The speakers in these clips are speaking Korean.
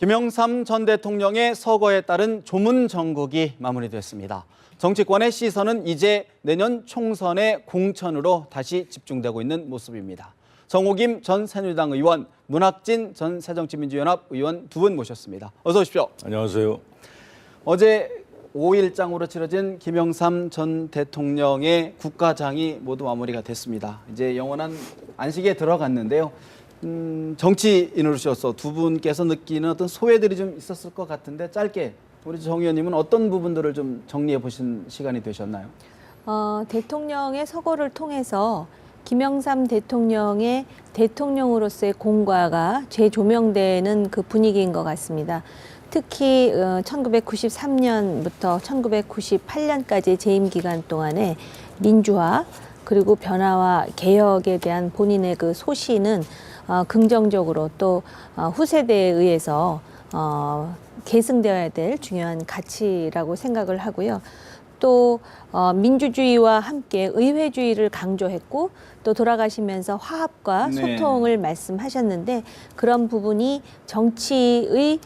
김영삼 전 대통령의 서거에 따른 조문 정국이 마무리됐습니다. 정치권의 시선은 이제 내년 총선의 공천으로 다시 집중되고 있는 모습입니다. 정호김 전 새누리당 의원, 문학진 전 새정치민주연합 의원 두 분 모셨습니다. 어서 오십시오. 안녕하세요. 어제 5일장으로 치러진 김영삼 전 대통령의 국가장이 모두 마무리가 됐습니다. 이제 영원한 안식에 들어갔는데요. 정치인으로서 두 분께서 느끼는 어떤 소외들이 좀 있었을 것 같은데 짧게 우리 정 의원님은 어떤 부분들을 좀 정리해 보신 시간이 되셨나요? 대통령의 서거를 통해서 김영삼 대통령의 대통령으로서의 공과가 재조명되는 그 분위기인 것 같습니다. 특히 1993년부터 1998년까지 재임 기간 동안에 민주화 그리고 변화와 개혁에 대한 본인의 그 소신은 긍정적으로 또 후세대에 의해서 계승되어야 될 중요한 가치라고 생각을 하고요. 또 민주주의와 함께 의회주의를 강조했고 또 돌아가시면서 화합과 소통을 말씀하셨는데 그런 부분이 정치의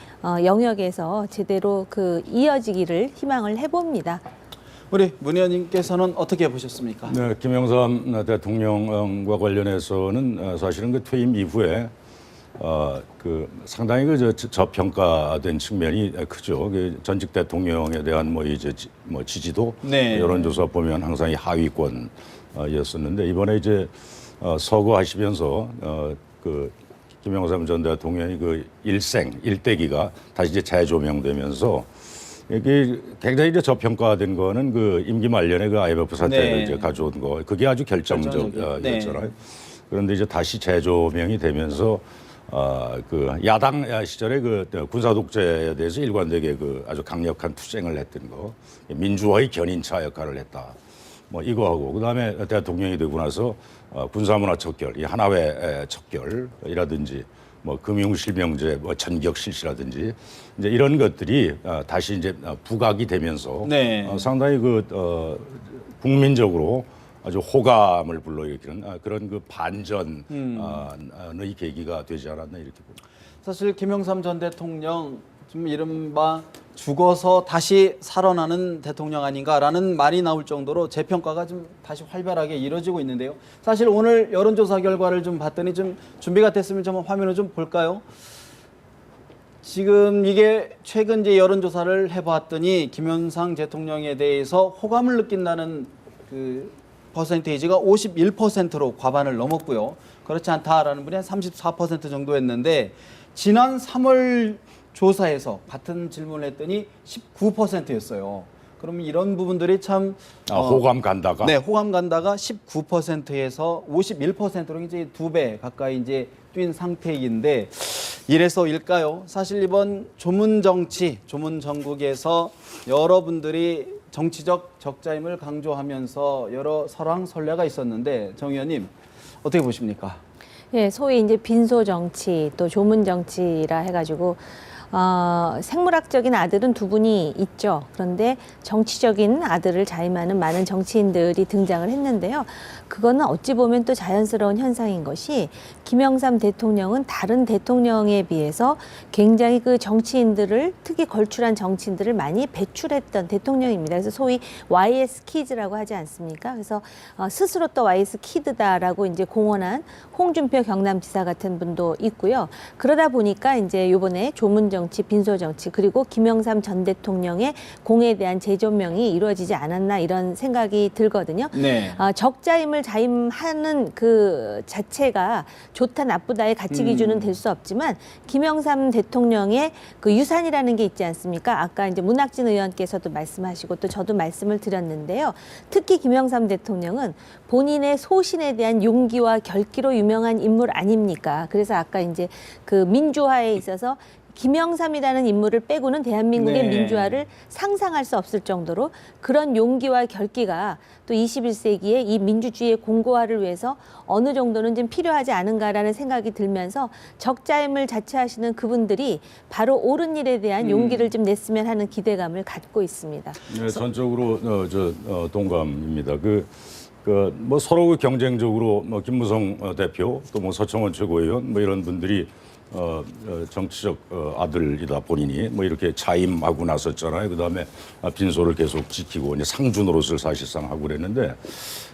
영역에서 제대로 그 이어지기를 희망을 해봅니다. 우리 문 의원님께서는 어떻게 보셨습니까? 네, 김영삼 대통령과 관련해서는 사실은 그 퇴임 이후에 그 상당히 그 저평가된 측면이 크죠. 그 전직 대통령에 대한 지지도 여론조사 보면 항상 하위권이었었는데 이번에 이제 서거하시면서 그 김영삼 전 대통령의 그 일대기가 다시 이제 재조명되면서 이게 굉장히 이제 저평가된 거는 그 임기 말년에 그 IMF 사태를 이제 가져온 거 그게 아주 결정적이었잖아요. 그런데 이제 다시 재조명이 되면서 그 야당 시절에 그 군사 독재에 대해서 일관되게 그 아주 강력한 투쟁을 했던 거, 민주화의 견인차 역할을 했다. 뭐 이거하고 그다음에 대통령이 되고 나서 군사문화 척결, 이 하나회 척결이라든지 뭐 금융실명제, 뭐 전격 실시라든지 이제 이런 것들이 다시 이제 부각이 되면서 상당히 그 국민적으로 아주 호감을 불러일으키는 그런 그 반전의 계기가 되지 않았나 이렇게 봅니다. 사실 김영삼 전 대통령 좀 이른바 죽어서 다시 살아나는 대통령 아닌가라는 말이 나올 정도로 재평가가 좀 다시 활발하게 이루어지고 있는데요. 사실 오늘 여론조사 결과를 좀 봤더니 좀 준비가 됐으면 좀 화면을 좀 볼까요? 지금 이게 최근 이제 여론조사를 해봤더니 김영삼 대통령에 대해서 호감을 느낀다는 그 퍼센테이지가 51%로 과반을 넘었고요. 그렇지 않다라는 분이 한 34% 정도였는데 지난 3월 조사에서 같은 질문을 했더니 19%였어요. 그러면 이런 부분들이 참 호감 간다가 호감 간다가 19%에서 51%로 이제 2배 가까이 이제 뛴 상태인데 이래서일까요? 사실 이번 조문 정국에서 여러분들이 정치적 적자임을 강조하면서 여러 설왕설래가 있었는데 정 의원님 어떻게 보십니까? 예, 소위 이제 빈소 정치 또 조문 정치라 해가지고 생물학적인 아들은 두 분이 있죠. 그런데 정치적인 아들을 자임하는 많은 정치인들이 등장을 했는데요. 그거는 어찌 보면 또 자연스러운 현상인 것이 김영삼 대통령은 다른 대통령에 비해서 굉장히 그 정치인들을 특히 걸출한 정치인들을 많이 배출했던 대통령입니다. 그래서 소위 YS 키즈라고 하지 않습니까? 그래서 스스로 또 YS 키드다라고 이제 공언한 홍준표 경남지사 같은 분도 있고요. 그러다 보니까 이제 요번에 조문 정치, 빈소 정치 그리고 김영삼 전 대통령의 공에 대한 재조명이 이루어지지 않았나 이런 생각이 들거든요. 적자임을 자임하는 그 자체가 좋다 나쁘다의 가치 기준은 될 수 없지만 김영삼 대통령의 그 유산이라는 게 있지 않습니까? 아까 이제 문학진 의원께서도 말씀하시고 또 저도 말씀을 드렸는데요. 특히 김영삼 대통령은 본인의 소신에 대한 용기와 결기로 유명한 인물 아닙니까? 그래서 아까 이제 그 민주화에 있어서 김영삼이라는 인물을 빼고는 대한민국의 민주화를 상상할 수 없을 정도로 그런 용기와 결기가 또 21세기에 이 민주주의의 공고화를 위해서 어느 정도는 좀 필요하지 않은가라는 생각이 들면서 적자임을 자처하시는 그분들이 바로 옳은 일에 대한 용기를 좀 냈으면 하는 기대감을 갖고 있습니다. 네, 전적으로 동감입니다. 뭐 서로 경쟁적으로 뭐 김무성 대표 또 뭐 서청원 최고위원 뭐 이런 분들이 정치적 아들이다 본인이 뭐 이렇게 자임하고 나섰잖아요. 그다음에 빈소를 계속 지키고 이제 상주 노릇을 사실상 하고 그랬는데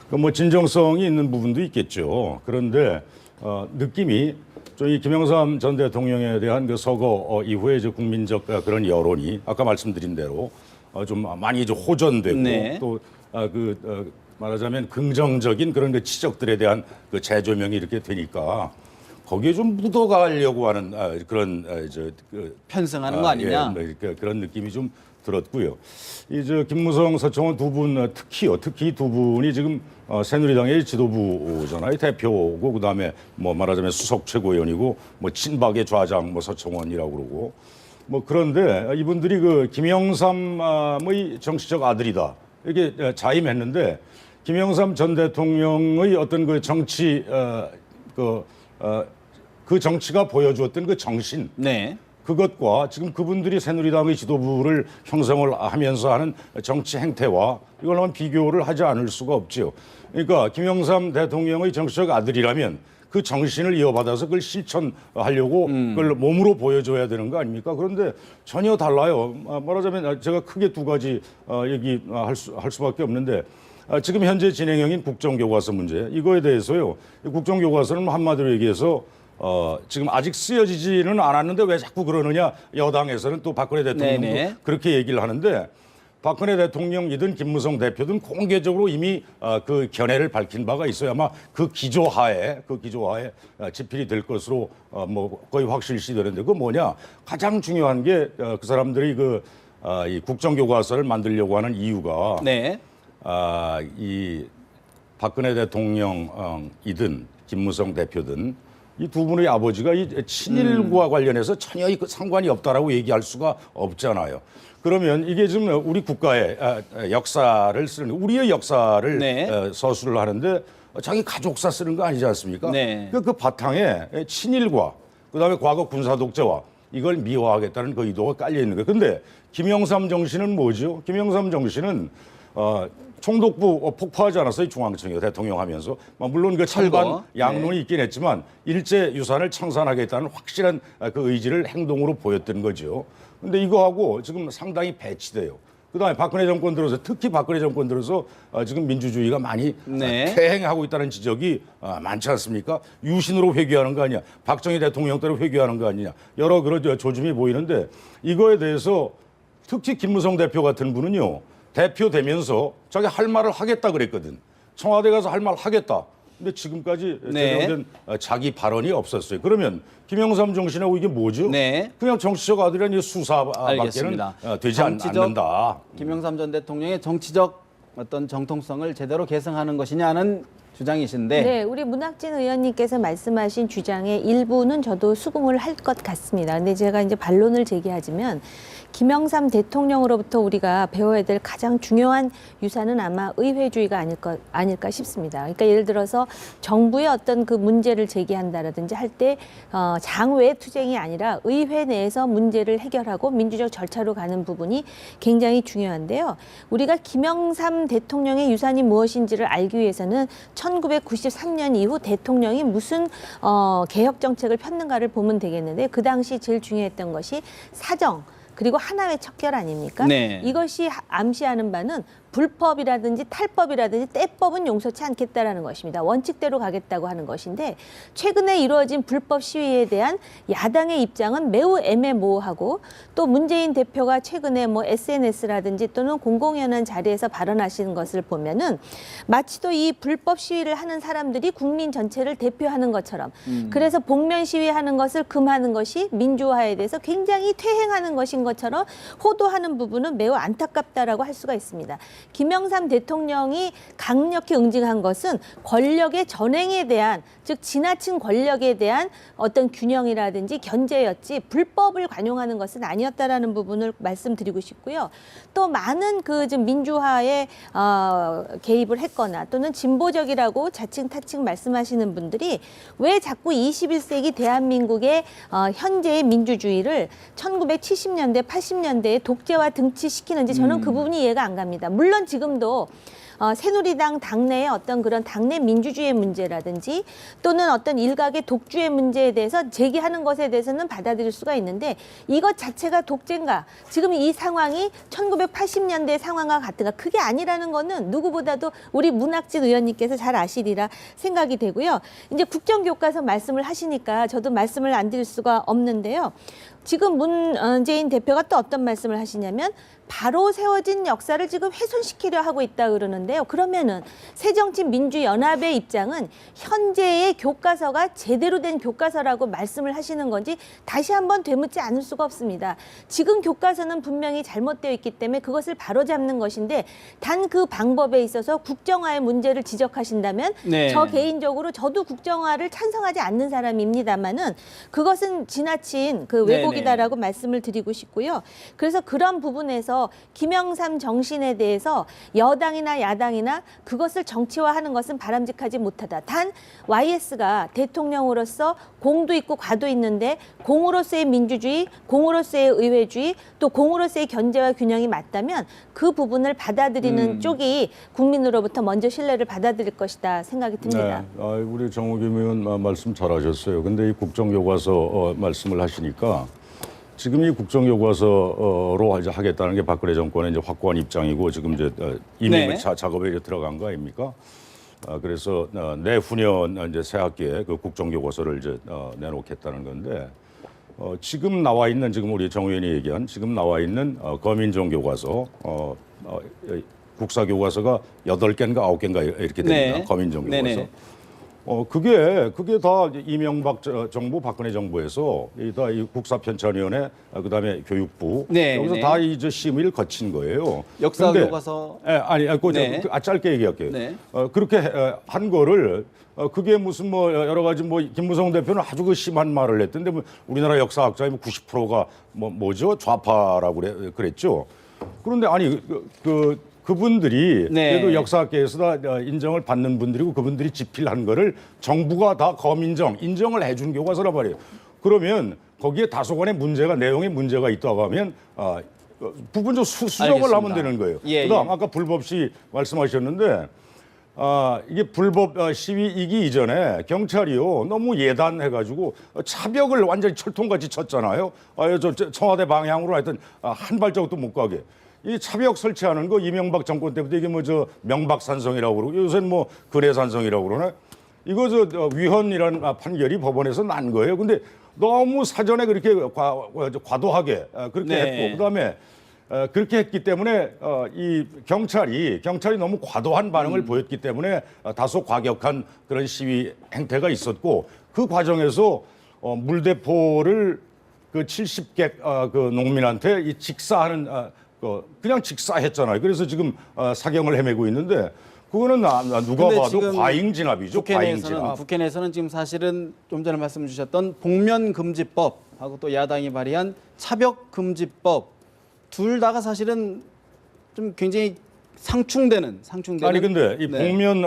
그 뭐 진정성이 있는 부분도 있겠죠. 그런데 느낌이 이 김영삼 전 대통령에 대한 그 서거 이후에 이제 국민적 그런 여론이 아까 말씀드린 대로 좀 많이 좀 호전되고 네. 또 말하자면 긍정적인 그런 그 지적들에 대한 그 재조명이 이렇게 되니까 거기에 좀 묻어가려고 하는 그런 편승하는 거 아니냐? 뭐 이렇게 그런 느낌이 좀 들었고요. 이제 김무성, 서청원 두 분 특히 두 분이 지금 새누리당의 지도부잖아요. 대표고 그다음에 뭐 말하자면 수석 최고위원이고 뭐 친박의 좌장 뭐 서청원이라고 그러고 뭐 그런데 이분들이 그 김영삼의 정치적 아들이다 이렇게 자임했는데 김영삼 전 대통령의 어떤 그 정치 그 정치가 보여주었던 그 정신 네. 그것과 지금 그분들이 새누리당의 지도부를 형성을 하면서 하는 정치 행태와 이걸 한번 비교를 하지 않을 수가 없죠. 그러니까 김영삼 대통령의 정치적 아들이라면 그 정신을 이어받아서 그걸 실천하려고 그걸 몸으로 보여줘야 되는 거 아닙니까? 그런데 전혀 달라요. 말하자면 제가 크게 두 가지 얘기할 수밖에 없는데 지금 현재 진행형인 국정교과서 문제 이거에 대해서요. 국정교과서는 한마디로 얘기해서 지금 아직 쓰여지지는 않았는데 왜 자꾸 그러느냐 여당에서는 또 박근혜 대통령도 네네. 그렇게 얘기를 하는데 박근혜 대통령이든 김무성 대표든 공개적으로 이미 그 견해를 밝힌 바가 있어요. 아마 그 기조하에 집필이 될 것으로 뭐 거의 확실시 되는데 그 뭐냐 가장 중요한 게 그 사람들이 이 국정교과서를 만들려고 하는 이유가 네. 이 박근혜 대통령이든 김무성 대표든 이 두 분의 아버지가 이 친일과 관련해서 전혀 상관이 없다라고 얘기할 수가 없잖아요. 그러면 이게 지금 우리 국가의 역사를 쓰는 우리의 역사를 네. 서술을 하는데 자기 가족사 쓰는 거 아니지 않습니까? 네. 그 바탕에 친일과 그다음에 과거 군사 독재와 이걸 미화하겠다는 그 의도가 깔려 있는 거예요. 근데 김영삼 정신은 뭐죠? 김영삼 정신은 총독부 폭파하지 않았어요. 중앙청이 대통령 하면서. 물론 그 찬반 철거. 양론이 있긴 했지만 일제 유산을 청산하겠다는 확실한 그 의지를 행동으로 보였던 거죠. 근데 이거하고 지금 상당히 배치돼요. 그다음에 박근혜 정권 들어서 특히 박근혜 정권 들어서 지금 민주주의가 많이 네. 퇴행하고 있다는 지적이 많지 않습니까? 유신으로 회귀하는 거 아니냐? 박정희 대통령 때로 회귀하는 거 아니냐? 여러 그런 조짐이 보이는데 이거에 대해서 특히 김무성 대표 같은 분은요. 대표 되면서 자기 할 말을 하겠다 그랬거든. 청와대 가서 할 말 하겠다. 근데 지금까지 네. 제대로 된 자기 발언이 없었어요. 그러면 김영삼 정신하고 이게 뭐죠? 네. 그냥 정치적 아들이란 수사밖에는 알겠습니다. 되지 않는다. 김영삼 전 대통령의 정치적 어떤 정통성을 제대로 계승하는 것이냐는 주장이신데 네, 우리 문학진 의원님께서 말씀하신 주장의 일부는 저도 수긍을 할 것 같습니다. 근데 제가 이제 반론을 제기하자면 김영삼 대통령으로부터 우리가 배워야 될 가장 중요한 유산은 아마 의회주의가 아닐까 싶습니다. 그러니까 예를 들어서 정부의 어떤 그 문제를 제기한다라든지 할 때 장외 투쟁이 아니라 의회 내에서 문제를 해결하고 민주적 절차로 가는 부분이 굉장히 중요한데요. 우리가 김영삼 대통령의 유산이 무엇인지를 알기 위해서는 1993년 이후 대통령이 무슨 개혁 정책을 폈는가를 보면 되겠는데 그 당시 제일 중요했던 것이 사정 그리고 하나의 척결 아닙니까? 네. 이것이 암시하는 바는 불법이라든지 탈법이라든지 떼법은 용서치 않겠다라는 것입니다. 원칙대로 가겠다고 하는 것인데 최근에 이루어진 불법 시위에 대한 야당의 입장은 매우 애매모호하고 또 문재인 대표가 최근에 뭐 SNS라든지 또는 공공연한 자리에서 발언하시는 것을 보면은 마치도 이 불법 시위를 하는 사람들이 국민 전체를 대표하는 것처럼 그래서 복면 시위하는 것을 금하는 것이 민주화에 대해서 굉장히 퇴행하는 것인 것처럼 호도하는 부분은 매우 안타깝다라고 할 수가 있습니다. 김영삼 대통령이 강력히 응징한 것은 권력의 전횡에 대한 즉 지나친 권력에 대한 어떤 균형이라든지 견제였지 불법을 관용하는 것은 아니었다라는 부분을 말씀드리고 싶고요. 또 많은 그 좀 민주화에 개입을 했거나 또는 진보적이라고 자칭 타칭 말씀하시는 분들이 왜 자꾸 21세기 대한민국의 현재의 민주주의를 1970년대, 80년대에 독재와 등치시키는지 저는 그 부분이 이해가 안 갑니다. 물론 지금도 새누리당 당내의 어떤 그런 당내 민주주의 문제라든지 또는 어떤 일각의 독주의 문제에 대해서 제기하는 것에 대해서는 받아들일 수가 있는데 이것 자체가 독재인가? 지금 이 상황이 1980년대 상황과 같은가? 그게 아니라는 거는 누구보다도 우리 문학진 의원님께서 잘 아시리라 생각이 되고요. 이제 국정교과서 말씀을 하시니까 저도 말씀을 안 드릴 수가 없는데요. 지금 문재인 대표가 또 어떤 말씀을 하시냐면 바로 세워진 역사를 지금 훼손시키려 하고 있다 그러는데요. 그러면은 새정치민주연합의 입장은 현재의 교과서가 제대로 된 교과서라고 말씀을 하시는 건지 다시 한번 되묻지 않을 수가 없습니다. 지금 교과서는 분명히 잘못되어 있기 때문에 그것을 바로잡는 것인데 단 그 방법에 있어서 국정화의 문제를 지적하신다면 네. 저 개인적으로 저도 국정화를 찬성하지 않는 사람입니다만은 그것은 지나친 그 왜곡이다라고 말씀을 드리고 싶고요. 그래서 그런 부분에서 김영삼 정신에 대해서 여당이나 야당이나 그것을 정치화하는 것은 바람직하지 못하다. 단 YS가 대통령으로서 공도 있고 과도 있는데 공으로서의 민주주의, 공으로서의 의회주의, 또 공으로서의 견제와 균형이 맞다면 그 부분을 받아들이는 쪽이 국민으로부터 먼저 신뢰를 받아들일 것이다 생각이 듭니다. 네, 우리 정호김 의원 말씀 잘하셨어요. 근데 이 국정교과서 말씀을 하시니까 지금 이 국정교과서로 이제 하겠다는 게 박근혜 정권의 이제 확고한 입장이고 지금 이제 이미 네. 작업에 이제 들어간 거 아닙니까? 그래서 내후년 이제 새 학기에 그 국정교과서를 이제 내놓겠다는 건데 지금 나와 있는 지금 우리 정 의원이 얘기한 지금 나와 있는 거민정 교과서 국사 교과서가 8개인가 9개인가 이렇게 됩니다. 네. 거민정 교과서. 네네. 그게 다 이명박 정부, 박근혜 정부에서 다 이 국사편찬위원회, 그다음에 교육부 네, 여기서 네. 다 이제 심의를 거친 거예요. 역사 근데, 교과서. 네. 짧게 얘기할게요. 네. 그렇게 한 거를 그게 무슨 뭐 여러 가지 뭐 김무성 대표는 아주 그 심한 말을 했던데 뭐 우리나라 역사학자의 90%가 뭐죠 좌파라고 그랬죠. 그런데 아니 그분들이 네. 그래도 역사학계에서 다 인정을 받는 분들이고 그분들이 집필한 거를 정부가 다 인정을 해준 교과서란 말이에요. 그러면 거기에 다소간의 문제가 내용에 문제가 있다고 하면 부분적 수정을 알겠습니다. 하면 되는 거예요. 예, 그다음 예. 아까 불법 시위 말씀하셨는데 이게 불법 시위이기 이전에 경찰이요 너무 예단해가지고 차벽을 완전히 철통같이 쳤잖아요. 저 청와대 방향으로 하여튼 한 발자국도 못 가게. 이 차벽 설치하는 거 이명박 정권 때부터 이게 뭐 저 명박산성이라고 그러고 요새는 뭐 근해산성이라고 그러네. 이거 저 위헌이라는 판결이 법원에서 난 거예요. 근데 너무 사전에 그렇게 과도하게 그렇게 네. 했고 그다음에 그렇게 했기 때문에 이 경찰이 너무 과도한 반응을 보였기 때문에 다소 과격한 그런 시위 행태가 있었고 그 과정에서 물대포를 그 70개 그 농민한테 이 직사하는 그냥 직사했잖아요. 그래서 지금 사경을 헤매고 있는데 그거는 누가 근데 봐도 지금 과잉 진압이죠. 과잉 진압. 국회 내에서는 지금 사실은 좀 전에 말씀 주셨던 복면금지법하고 또 야당이 발의한 차벽금지법 둘 다가 사실은 좀 굉장히 상충되는. 아니 근데 이 네. 복면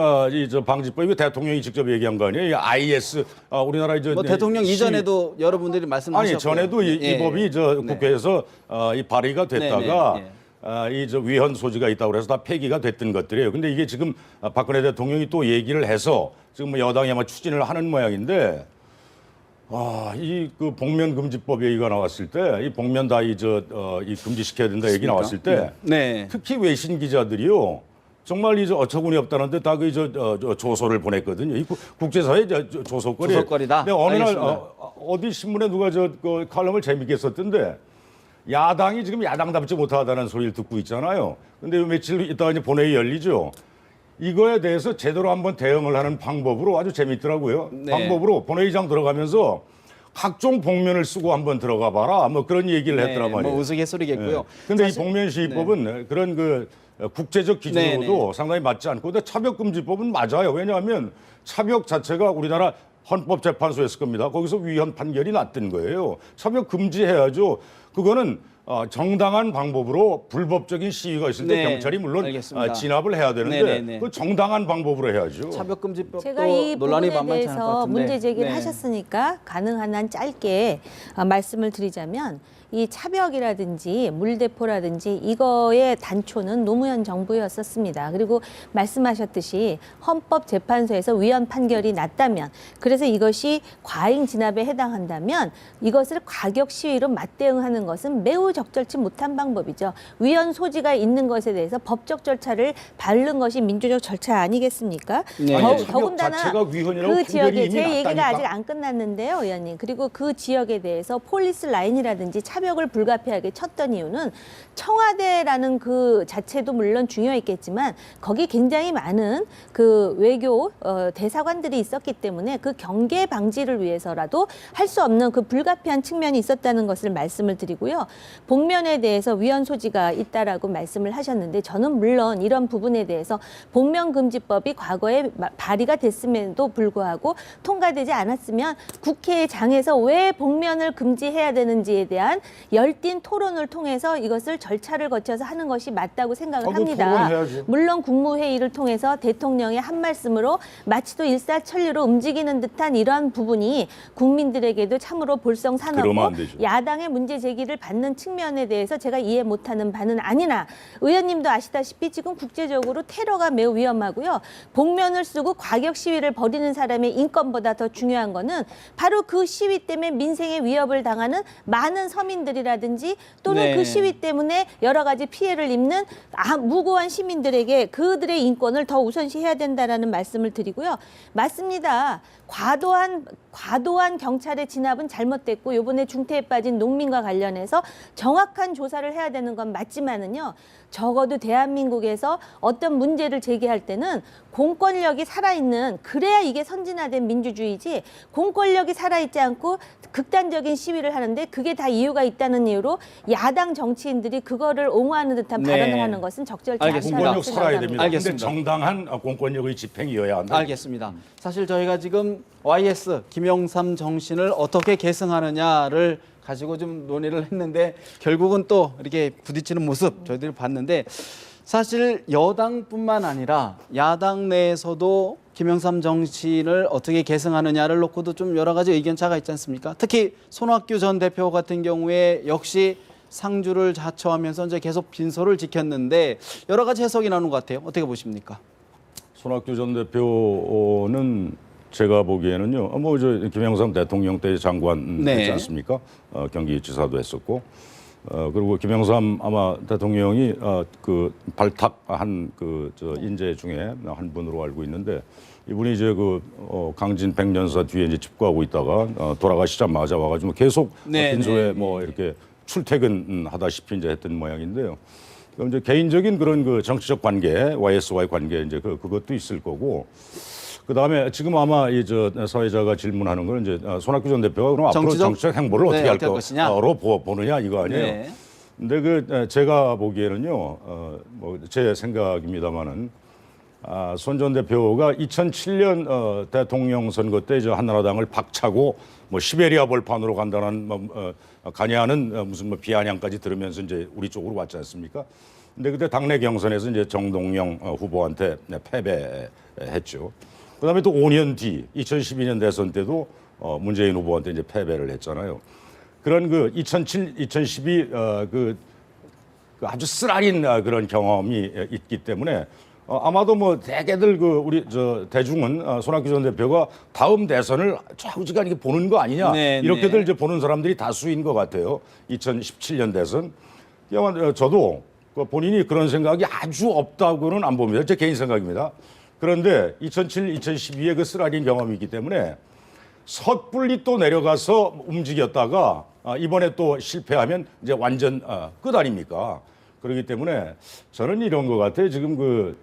저 방지법 이거 대통령이 직접 얘기한 거 아니에요? 이 IS 우리나라 이제 뭐 대통령 이전에도 여러분들이 말씀하셨고 아니 전에도 이 법이 저 국회에서 이 발의가 됐다가 이 저 위헌 소지가 있다고 그래서 다 폐기가 됐던 것들이에요. 근데 이게 지금 박근혜 대통령이 또 얘기를 해서 지금 뭐 여당이 아마 추진을 하는 모양인데 이 그 복면 금지법 얘기가 나왔을 때 이 복면 다 이 금지시켜야 된다 얘기 나왔을 때 네. 특히 외신 기자들이요. 정말 이제 어처구니 없다는데 다 그 조소를 보냈거든요. 이 국제사회 조소거리. 조소거리다. 근데 어느 날 알겠습니다. 어디 신문에 누가 그 칼럼을 재밌게 썼던데 야당이 지금 야당답지 못하다는 소리를 듣고 있잖아요. 근데 며칠 있다가 이제 본회의 열리죠. 이거에 대해서 제대로 한번 대응을 하는 방법으로 아주 재밌더라고요. 네. 방법으로 본회의장 들어가면서 각종 복면을 쓰고 한번 들어가 봐라. 뭐 그런 얘기를 했더란 말이에요. 뭐 우스갯소리겠고요. 근데 사실- 이 복면시위법은 그런 그 국제적 기준으로도 상당히 맞지 않고, 근데 차벽금지법은 맞아요. 왜냐하면 차벽 자체가 우리나라 헌법재판소였을 겁니다. 거기서 위헌 판결이 났던 거예요. 차벽 금지해야죠. 그거는 정당한 방법으로 불법적인 시위가 있을 때 네, 경찰이 물론 알겠습니다. 진압을 해야 되는데 네네네. 그 정당한 방법으로 해야죠. 차벽금지법도 제가 이 논란이 부분에 만만치 않을 것 대해서 같은데. 문제 제기를 네. 하셨으니까 가능한 한 짧게 말씀을 드리자면 이 차벽이라든지 물대포라든지 이거의 단초는 노무현 정부였었습니다. 그리고 말씀하셨듯이 헌법재판소에서 위헌 판결이 났다면, 그래서 이것이 과잉 진압에 해당한다면 이것을 과격 시위로 맞대응하는 것은 매우 적절치 못한 방법이죠. 위헌 소지가 있는 것에 대해서 법적 절차를 밟는 것이 민주적 절차 아니겠습니까? 네. 아니, 더군다나 자체가 위헌이라고 그 판결이 지역에 이미 제 얘기가 났다니까. 아직 안 끝났는데요, 의원님. 그리고 그 지역에 대해서 폴리스 라인이라든지 차벽을 불가피하게 쳤던 이유는 청와대라는 그 자체도 물론 중요했겠지만 거기 굉장히 많은 그 외교 대사관들이 있었기 때문에 그 경계 방지를 위해서라도 할 수 없는 그 불가피한 측면이 있었다는 것을 말씀을 드리고요. 복면에 대해서 위헌 소지가 있다라고 말씀을 하셨는데 저는 물론 이런 부분에 대해서 복면금지법이 과거에 발의가 됐음에도 불구하고 통과되지 않았으면 국회장에서 왜 복면을 금지해야 되는지에 대한 열띤 토론을 통해서 이것을 절차를 거쳐서 하는 것이 맞다고 생각을 합니다. 토론해야죠. 물론 국무회의를 통해서 대통령의 한 말씀으로 마치도 일사천리로 움직이는 듯한 이러한 부분이 국민들에게도 참으로 그러면 안 볼썽사납고 되죠. 야당의 문제 제기를 받는 측면에 대해서 제가 이해 못하는 바는 아니나 의원님도 아시다시피 지금 국제적으로 테러가 매우 위험하고요. 복면을 쓰고 과격 시위를 벌이는 사람의 인권보다 더 중요한 거는 바로 그 시위 때문에 민생에 위협을 당하는 많은 서민들이라든지 또는 네. 그 시위 때문에 여러 가지 피해를 입는 무고한 시민들에게 그들의 인권을 더 우선시해야 된다라는 말씀을 드리고요. 맞습니다. 과도한 경찰의 진압은 잘못됐고 이번에 중태에 빠진 농민과 관련해서 정확한 조사를 해야 되는 건 맞지만은요. 적어도 대한민국에서 어떤 문제를 제기할 때는 공권력이 살아있는, 그래야 이게 선진화된 민주주의지, 공권력이 살아있지 않고 극단적인 시위를 하는데 그게 다 이유가 있다는 이유로 야당 정치인들이 그거를 옹호하는 듯한 네. 발언을 하는 것은 적절치 알겠습니다. 않다고 공권력 살아야 생각합니다. 됩니다. 알겠습니다. 근데 정당한 공권력의 집행이어야 한다. 알겠습니다. 사실 저희가 지금 YS 김영삼 정신을 어떻게 계승하느냐를 가지고 좀 논의를 했는데 결국은 또 이렇게 부딪히는 모습 저희들이 봤는데 사실 여당뿐만 아니라 야당 내에서도 김영삼 정신을 어떻게 계승하느냐를 놓고도 좀 여러 가지 의견차가 있지 않습니까? 특히 손학규 전 대표 같은 경우에 역시 상주를 자처하면서 이제 계속 빈소를 지켰는데 여러 가지 해석이 나오는 것 같아요. 어떻게 보십니까? 손학규 전 대표는 제가 보기에는요, 저 김영삼 대통령 때 장관 네. 했지 않습니까? 경기지사도 했었고, 그리고 김영삼 아마 대통령이 그 발탁한 저 인재 중에 한 분으로 알고 있는데 이분이 이제 그 강진 백년사 뒤에 이제 집구하고 있다가 돌아가시자마자 와가지고 계속 네, 빈소에 네. 뭐 이렇게 출퇴근하다시피 이제 했던 모양인데요. 그럼 이제 개인적인 그런 그 정치적 관계, YS와의 관계 이제 그것도 있을 거고. 그다음에 지금 아마 이 저 사회자가 질문하는 건 이제 손학규 전 대표가 그럼 앞으로 정치적 행보를 네, 어떻게 할 어떻게 할 것이냐? 거로 보느냐 이거 아니에요. 네. 근데 그 제가 보기에는요, 뭐 제 생각입니다만은 손 전 대표가 2007년 대통령 선거 때 이제 한나라당을 박차고 뭐 시베리아 벌판으로 간다는 가냐는 무슨 뭐 비아냥까지 들으면서 이제 우리 쪽으로 왔지 않습니까? 근데 그때 당내 경선에서 이제 정동영 후보한테 패배했죠. 그다음에 또 5년 뒤 2012년 대선 때도 문재인 후보한테 이제 패배를 했잖아요. 그런 그 2007, 2012 그 아주 쓰라린 그런 경험이 있기 때문에 아마도 뭐 대개들 그 우리 저 대중은 손학규 전 대표가 다음 대선을 좌우지간하게 보는 거 아니냐 네, 이렇게들 네. 이제 보는 사람들이 다수인 것 같아요. 2017년 대선. 저도 본인이 그런 생각이 아주 없다고는 안 봅니다. 제 개인 생각입니다. 그런데 2007, 2012의 그 쓰라린 경험이 있기 때문에 섣불리 또 내려가서 움직였다가 이번에 또 실패하면 이제 완전 끝 아닙니까? 그렇기 때문에 저는 이런 것 같아요. 지금 그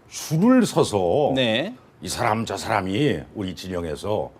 줄을 서서 네. 이 사람 저 사람이 우리 진영에서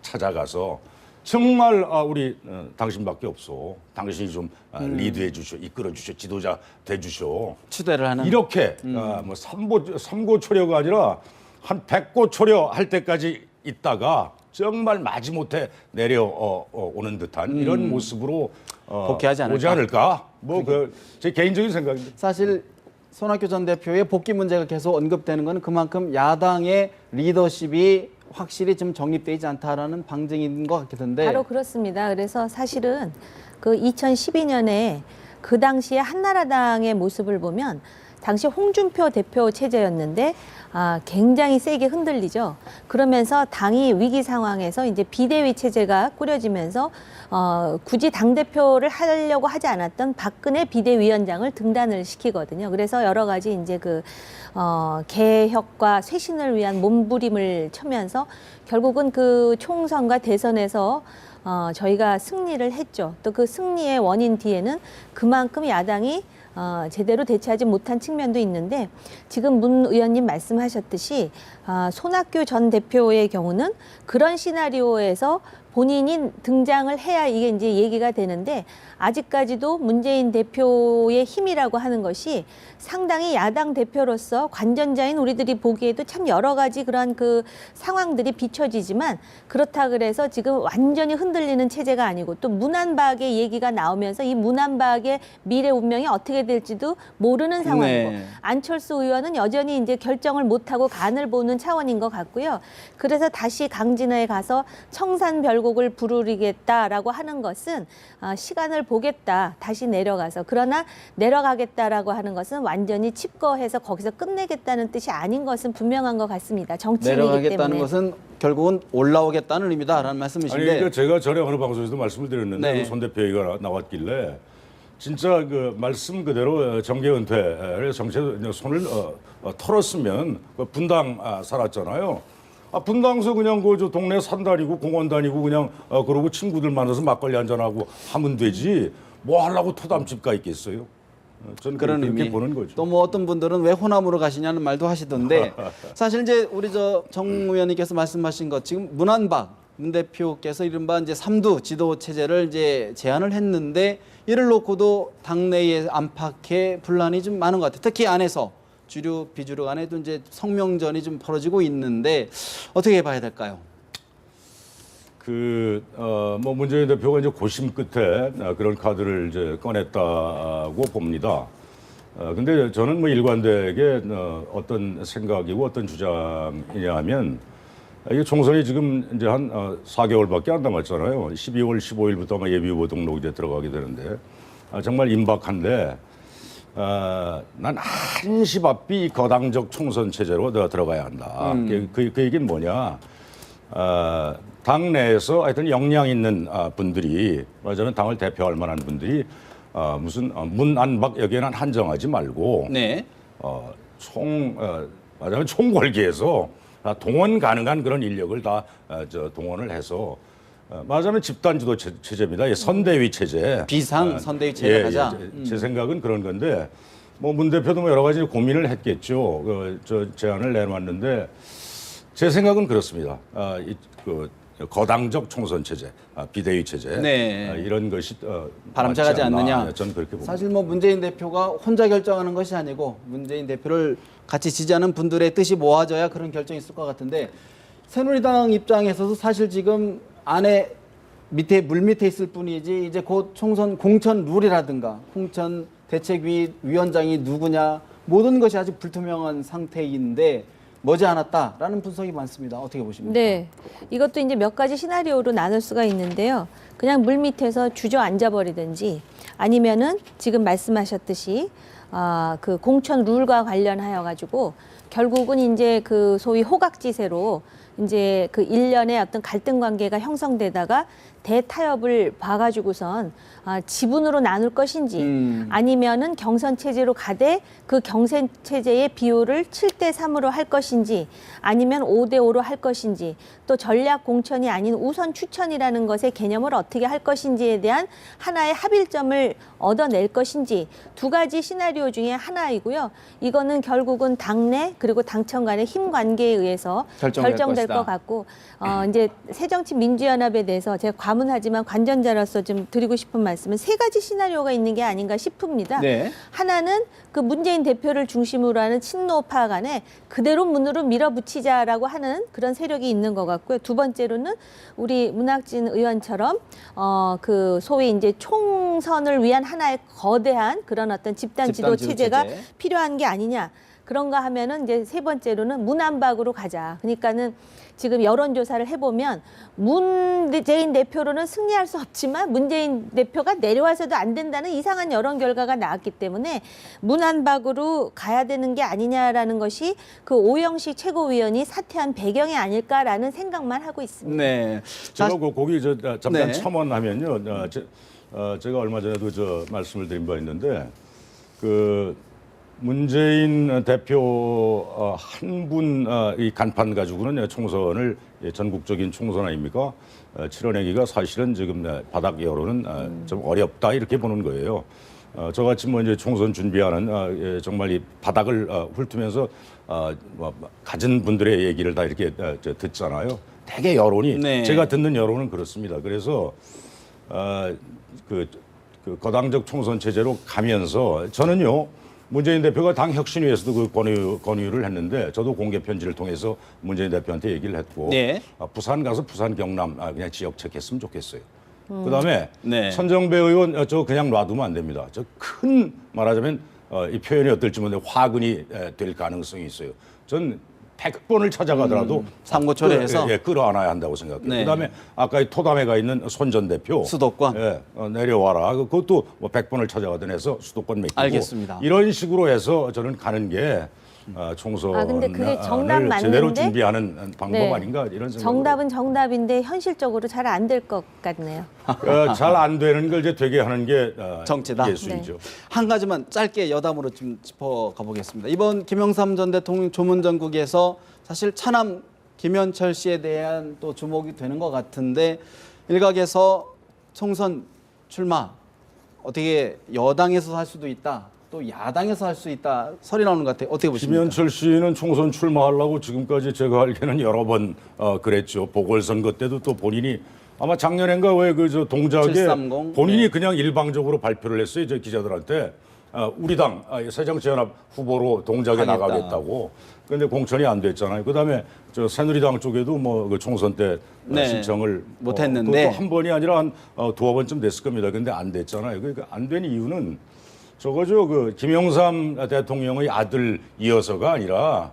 찾아가서 정말 우리 당신밖에 없어. 당신이 좀 리드해 주시오, 이끌어 주시오, 지도자 돼 주시오. 추대를 하는 이렇게 뭐 삼고초려가 아니라 한 100고초려 할 때까지 있다가 정말 마지못해 내려오는 듯한 이런 모습으로 복귀하지 않을까? 오지 않을까? 뭐 제 개인적인 생각입니다. 사실 손학규 전 대표의 복귀 문제가 계속 언급되는 건 그만큼 야당의 리더십이 확실히 좀 정립되지 않다라는 방증인 것 같던데. 바로 그렇습니다. 그래서 사실은 그 2012년에 그 당시에 한나라당의 모습을 보면 당시 홍준표 대표 체제였는데 굉장히 세게 흔들리죠. 그러면서 당이 위기 상황에서 이제 비대위 체제가 꾸려지면서 굳이 당대표를 하려고 하지 않았던 박근혜 비대위원장을 등단을 시키거든요. 그래서 여러 가지 이제 개혁과 쇄신을 위한 몸부림을 쳐면서 결국은 그 총선과 대선에서 저희가 승리를 했죠. 또 그 승리의 원인 뒤에는 그만큼 야당이 제대로 대처하지 못한 측면도 있는데 지금 문 의원님 말씀하셨듯이 손학규 전 대표의 경우는 그런 시나리오에서 본인이 등장을 해야 이게 이제 얘기가 되는데 아직까지도 문재인 대표의 힘이라고 하는 것이 상당히 야당 대표로서 관전자인 우리들이 보기에도 참 여러 가지 그런 그 상황들이 비춰지지만 그렇다 그래서 지금 완전히 흔들리는 체제가 아니고 또 문안박의 얘기가 나오면서 이 문안박의 미래 운명이 어떻게 될지도 모르는 상황이고 네. 안철수 의원은 여전히 이제 결정을 못하고 간을 보는 차원인 것 같고요. 그래서 다시 강진회에 가서 청산별곡을 부르리겠다라고 하는 것은 시간을 보겠다. 다시 내려가서. 그러나 내려가겠다라고 하는 것은 완전히 칩거해서 거기서 끝내겠다는 뜻이 아닌 것은 분명한 것 같습니다. 정치인이기 내려가겠다는 때문에. 것은 결국은 올라오겠다는 의미다라는 아니 말씀이신데. 그러니까 제가 전에 어느 방송에서도 말씀을 드렸는데 네. 그 손 대표 얘기가 나왔길래 진짜 그 말씀 그대로 정계 은퇴를 정치에 손을 털었으면 그 분당 살았잖아요. 분당서 그냥 그 동네 산 다니고 공원 다니고 그냥 그러고 친구들 만나서 막걸리 한잔하고 하면 되지 뭐 하려고 토담집 가 있겠어요. 저는 그런 그렇게 의미. 보는 거죠. 또 뭐 어떤 분들은 왜 호남으로 가시냐는 말도 하시던데 사실 이제 우리 정 의원님께서 말씀하신 것 지금 문안박 문 대표께서 이른바 이제 삼두 지도 체제를 이제 제안을 했는데 이를 놓고도 당내의 안팎의 분란이 좀 많은 것 같아요. 특히 안에서 주류 비주류 간에도 이제 성명전이 좀 벌어지고 있는데 어떻게 봐야 될까요? 뭐 문재인 대표가 이제 고심 끝에 그런 카드를 이제 꺼냈다고 봅니다. 근데 저는 뭐 일관되게 어떤 생각이고 어떤 주장이냐면 이게 총선이 지금 이제 한 4개월밖에 안 남았잖아요. 12월 15일부터 아마 예비 후보 등록이 이제 들어가게 되는데 정말 임박한데 난 한시 바삐 거당적 총선 체제로 내가 들어가야 한다. 그 얘기는 뭐냐? 당내에서 하여튼 역량 있는 분들이 말하자면 당을 대표할 만한 분들이 무슨 문안박 여기에는 한정하지 말고 네. 말하자면 총궐기에서 동원 가능한 그런 인력을 다 동원을 해서 말하자면 집단 주도 체제입니다. 선대위 체제. 비상 선대위 체제 하자. 제 생각은 그런 건데 뭐 문 대표도 뭐 여러 가지 고민을 했겠죠. 제안을 내놨는데 제 생각은 그렇습니다. 거당적 총선 체제, 비대위 체제 네. 이런 것이 바람직하지 맞지 않나. 않느냐. 저는 그렇게 봅니다. 사실 뭐 문재인 대표가 혼자 결정하는 것이 아니고 문재인 대표를 같이 지지하는 분들의 뜻이 모아져야 그런 결정이 있을 것 같은데 새누리당 입장에서도 사실 지금 안에 물 밑에 있을 뿐이지 이제 곧 총선 공천 룰이라든가 공천 대책위 위원장이 누구냐 모든 것이 아직 불투명한 상태인데 머지않았다라는 분석이 많습니다. 어떻게 보십니까? 네, 이것도 이제 몇 가지 시나리오로 나눌 수가 있는데요. 그냥 물 밑에서 주저앉아 버리든지 아니면은 지금 말씀하셨듯이 그 공천 룰과 관련하여 가지고 결국은 이제 그 소위 호각지세로 이제 그 일련의 어떤 갈등 관계가 형성되다가 대타협을 봐가지고선 지분으로 나눌 것인지 아니면은 경선 체제로 가되 그 경선 체제의 비율을 7대3으로 할 것인지 아니면 5대5로 할 것인지 또 전략 공천이 아닌 우선 추천이라는 것의 개념을 어떻게 할 것인지에 대한 하나의 합일점을 얻어낼 것인지 두 가지 시나리오 중에 하나이고요. 이거는 결국은 당내 그리고 당청 간의 힘 관계에 의해서 결정될 것 같고 이제 새정치민주연합에 대해서 제가 과문하지만 관전자로서 좀 드리고 싶은 말씀은 세 가지 시나리오가 있는 게 아닌가 싶습니다. 네. 하나는 그 문재인 대표를 중심으로 하는 친노파 간에 그대로 문으로 밀어붙이자라고 하는 그런 세력이 있는 것 같고요. 두 번째로는 우리 문학진 의원처럼 그 소위 이제 총선을 위한 하나의 거대한 그런 어떤 집단 지도 중간지도 체제가 체제. 필요한 게 아니냐. 그런가 하면은 이제 세 번째로는 문안박으로 가자. 그러니까는 지금 여론조사를 해보면 문재인 대표로는 승리할 수 없지만 문재인 대표가 내려와서도 안 된다는 이상한 여론 결과가 나왔기 때문에 문안박으로 가야 되는 게 아니냐라는 것이 그 오영식 최고위원이 사퇴한 배경이 아닐까라는 생각만 하고 있습니다. 네. 제가 거기 잠깐 네. 첨언하면요. 제가 얼마 전에도 말씀을 드린 바 있는데 그 문재인 대표 한 분 이 간판 가지고는 총선을 전국적인 총선 아닙니까? 치러내기가 사실은 지금 바닥 여론은 좀 어렵다 이렇게 보는 거예요. 저같이 뭐 이제 총선 준비하는 정말 이 바닥을 훑으면서 가진 분들의 얘기를 다 이렇게 듣잖아요. 되게 여론이 네. 제가 듣는 여론은 그렇습니다. 그래서 그 거당적 총선 체제로 가면서 저는요. 문재인 대표가 당 혁신위에서도 그 권유를 했는데 저도 공개 편지를 통해서 문재인 대표한테 얘기를 했고 네. 부산 가서 부산 경남 그냥 지역 체크했으면 좋겠어요. 그다음에 네. 천정배 의원 저 그냥 놔두면 안 됩니다. 저 큰 말하자면 이 표현이 어떨지 모르는데 화근이 될 가능성이 있어요. 전 100번을 찾아가더라도 삼고초려해서? 끌어안아야 한다고 생각해요. 네. 그다음에 아까 이 토담회가 있는 손 전 대표 수도권? 내려와라. 그것도 뭐 100번을 찾아가든 해서 수도권 맡기고 알겠습니다. 이런 식으로 해서 저는 가는 게 총선을 근데 그게 정답 제대로 맞는데? 준비하는 방법 네. 아닌가 이런 생각. 정답은 정답인데 현실적으로 잘 안 될 것 같네요. 잘 안 되는 걸 이제 되게 하는 게 정치다. 예술이죠. 한 가지만 짧게 여담으로 좀 짚어가 보겠습니다. 이번 김영삼 전 대통령 조문정국에서 사실 차남 김현철 씨에 대한 또 주목이 되는 것 같은데 일각에서 총선 출마 어떻게 여당에서 할 수도 있다. 또 야당에서 할 수 있다. 설이 나오는 것 같아요. 어떻게 보십니까? 김현철 씨는 총선 출마하려고 지금까지 제가 알기에는 여러 번 그랬죠. 보궐선거 때도 또 본인이 아마 작년엔가 왜 그 저 동작에 730, 본인이 네. 그냥 일방적으로 발표를 했어요. 저 기자들한테 우리 당 새정치연합 후보로 동작에 하겠다. 나가겠다고. 그런데 공천이 안 됐잖아요. 그다음에 저 새누리당 쪽에도 뭐 그 총선 때 네. 신청을 못했는데. 그것도 한 번이 아니라 한 두어 번쯤 됐을 겁니다. 근데 안 됐잖아요. 그러니까 안 된 이유는 저거죠. 그 김영삼 대통령의 아들이어서가 아니라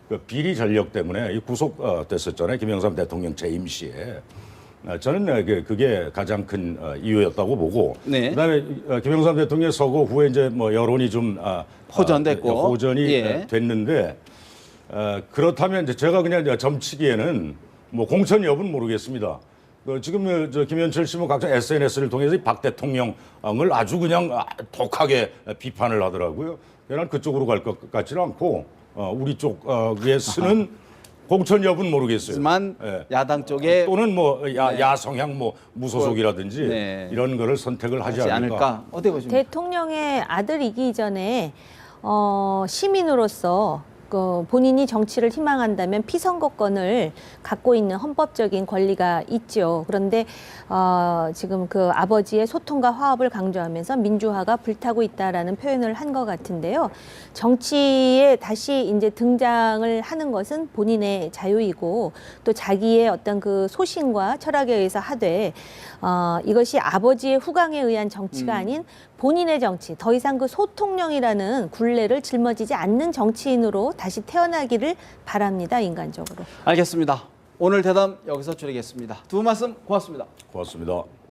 그 비리 전력 때문에 이 구속됐었잖아요. 김영삼 대통령 재임 시에. 저는 그게 가장 큰 이유였다고 보고. 네. 그다음에 김영삼 대통령 서거 후에 이제 뭐 여론이 좀 호전됐고. 호전이 예. 됐는데 그렇다면 이제 제가 그냥 점치기에는 뭐 공천 여부는 모르겠습니다. 지금 저 김현철 씨 뭐 각종 SNS를 통해서 이 박 대통령을 아주 그냥 독하게 비판을 하더라고요. 난 그쪽으로 갈 것 같지는 않고 우리 쪽에 쓰는 공천 여부는 모르겠어요. 하지만 예. 야당 쪽에 또는 뭐 야성향 뭐 무소속이라든지 네. 이런 거를 선택을 하지 하지 않을까. 않을까? 어떻게 보십니까? 대통령의 아들이기 전에 시민으로서 그 본인이 정치를 희망한다면 피선거권을 갖고 있는 헌법적인 권리가 있죠. 그런데 지금 그 아버지의 소통과 화합을 강조하면서 민주화가 불타고 있다라는 표현을 한 것 같은데요. 정치에 다시 이제 등장을 하는 것은 본인의 자유이고 또 자기의 어떤 그 소신과 철학에 의해서 하되 이것이 아버지의 후광에 의한 정치가 아닌 본인의 정치, 더 이상 그 소통령이라는 굴레를 짊어지지 않는 정치인으로 다시 태어나기를 바랍니다, 인간적으로. 알겠습니다. 오늘 대담 여기서 줄이겠습니다. 두 분 말씀 고맙습니다. 고맙습니다.